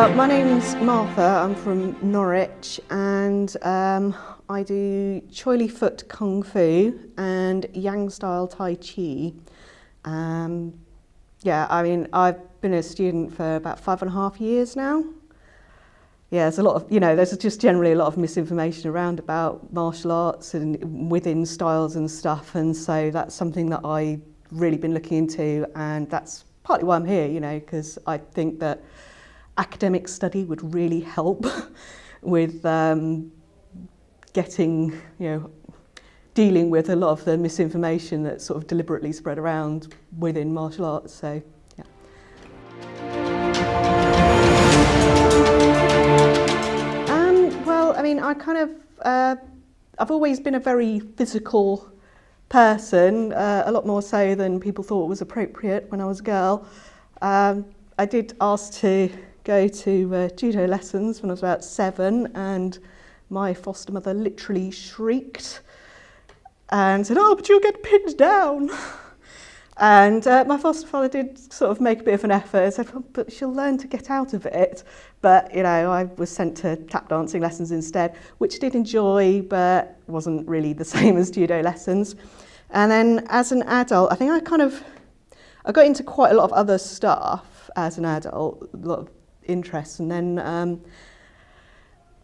My name's Martha, I'm from Norwich, and I do Choi Li Foot Kung Fu and Yang style Tai Chi. I've been a student for about 5.5 years now. Yeah, there's a lot of, there's just generally a lot of misinformation around about martial arts and within styles and stuff, and so that's something that I've really been looking into, and that's partly why I'm here, because I think that academic study would really help with dealing with a lot of the misinformation that's sort of deliberately spread around within martial arts. So, yeah. I've always been a very physical person, a lot more so than people thought was appropriate when I was a girl. I did ask to go to judo lessons when I was about 7, and my foster mother literally shrieked and said, "Oh, but you'll get pinned down." And my foster father did sort of make a bit of an effort and said, "Oh, but she'll learn to get out of it." But, I was sent to tap dancing lessons instead, which I did enjoy, but wasn't really the same as judo lessons. And then as an adult, I think I got into quite a lot of other stuff as an adult, a lot of interests, and then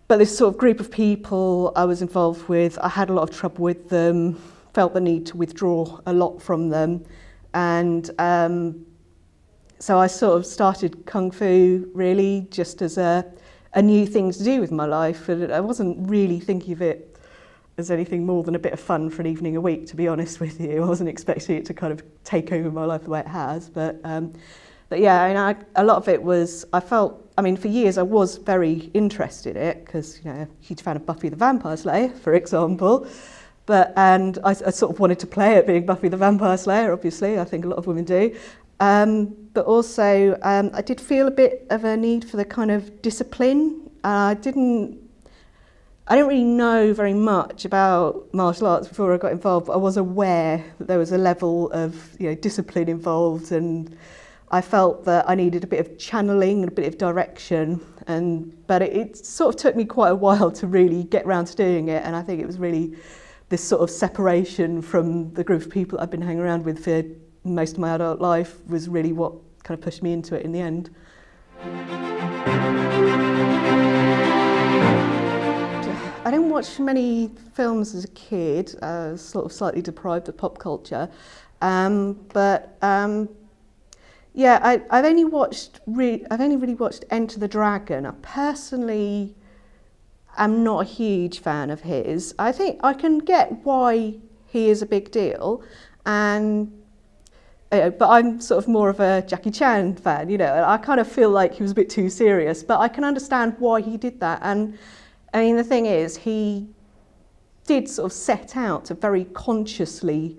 but this sort of group of people I was involved with, I had a lot of trouble with them, felt the need to withdraw a lot from them, and so I sort of started Kung Fu really just as a new thing to do with my life, and I wasn't really thinking of it as anything more than a bit of fun for an evening a week, to be honest with you. I wasn't expecting it to kind of take over my life the way it has, but yeah, a lot of it was, for years I was very interested in it, because, a huge fan of Buffy the Vampire Slayer, for example. And I sort of wanted to play at being Buffy the Vampire Slayer, obviously, I think a lot of women do. But also, I did feel a bit of a need for the kind of discipline. I didn't really know very much about martial arts before I got involved, but I was aware that there was a level of, discipline involved, and I felt that I needed a bit of channeling and a bit of direction, but it sort of took me quite a while to really get around to doing it, and I think it was really this sort of separation from the group of people I've been hanging around with for most of my adult life was really what kind of pushed me into it in the end. I didn't watch many films as a kid, sort of slightly deprived of pop culture, yeah, I've only really watched Enter the Dragon. I personally am not a huge fan of his. I think I can get why he is a big deal, but I'm sort of more of a Jackie Chan fan, and I kind of feel like he was a bit too serious, but I can understand why he did that. And the thing is, he did sort of set out to very consciously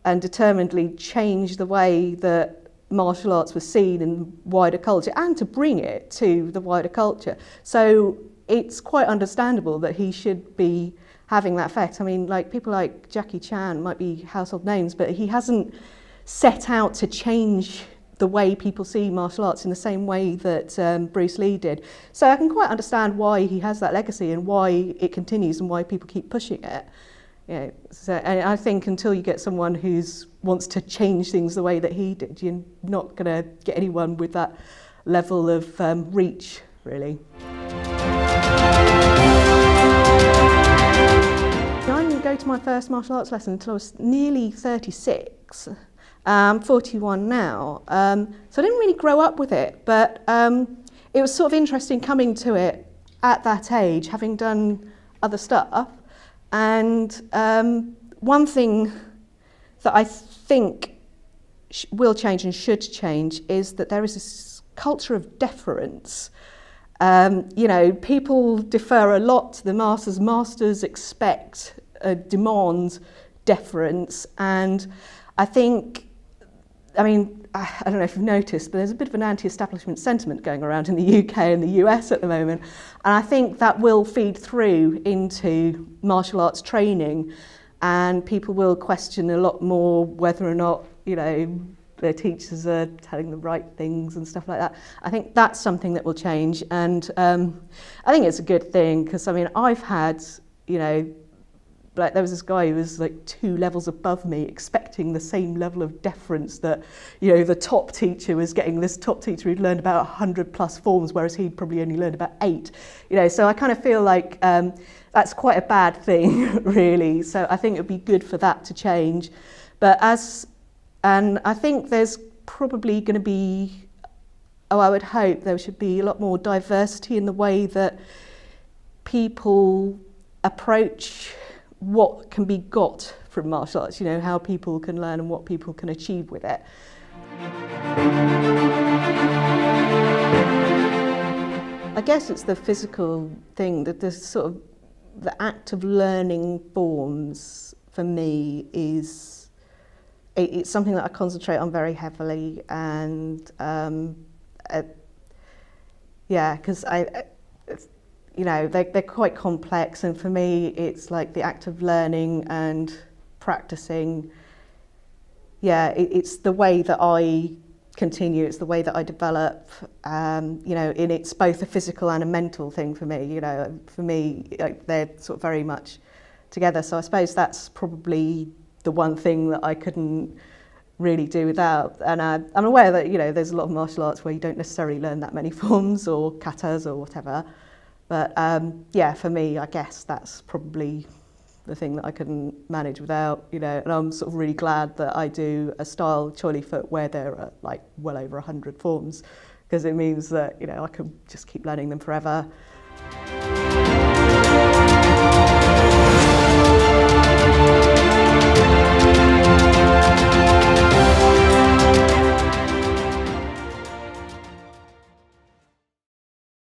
and determinedly change the way that martial arts was seen in wider culture, and to bring it to the wider culture. So it's quite understandable that he should be having that effect. People like Jackie Chan might be household names, but he hasn't set out to change the way people see martial arts in the same way that Bruce Lee did. So I can quite understand why he has that legacy and why it continues and why people keep pushing it. And I think until you get someone who wants to change things the way that he did, you're not going to get anyone with that level of reach, really. I didn't go to my first martial arts lesson until I was nearly 36. I'm 41 now, so I didn't really grow up with it, but it was sort of interesting coming to it at that age, having done other stuff. And one thing that I think will change and should change is that there is this culture of deference. People defer a lot to the masters. Masters expect, demand deference. And I think, I don't know if you've noticed, but there's a bit of an anti-establishment sentiment going around in the UK and the US at the moment. And I think that will feed through into martial arts training, and people will question a lot more whether or not, their teachers are telling them right things and stuff like that. I think that's something that will change, and I think it's a good thing, because I mean, I've had, you know, like there was this guy who was like 2 levels above me, expecting the same level of deference that, you know, the top teacher was getting. This top teacher who'd learned about 100+ forms, whereas he'd probably only learned about 8. You know, so I kind of feel like that's quite a bad thing, really. So I think it would be good for that to change. And I think there's probably going to be, I would hope there should be a lot more diversity in the way that people approach what can be got from martial arts, you know, how people can learn and what people can achieve with it. I guess it's the physical thing, that the sort of the act of learning forms for me is, it's something that I concentrate on very heavily, and yeah, because you know, they're quite complex, and for me it's like the act of learning and practicing. Yeah, it's the way that I continue, it's the way that I develop, you know, and it's both a physical and a mental thing for me. You know, for me, like, they're sort of very much together, so I suppose that's probably the one thing that I couldn't really do without. And I'm aware that, you know, there's a lot of martial arts where you don't necessarily learn that many forms or katas or whatever. But yeah, for me, I guess that's probably the thing that I couldn't manage without, you know, and I'm sort of really glad that I do a style, Choily Foot, where there are like well over 100 forms, because it means that, you know, I can just keep learning them forever.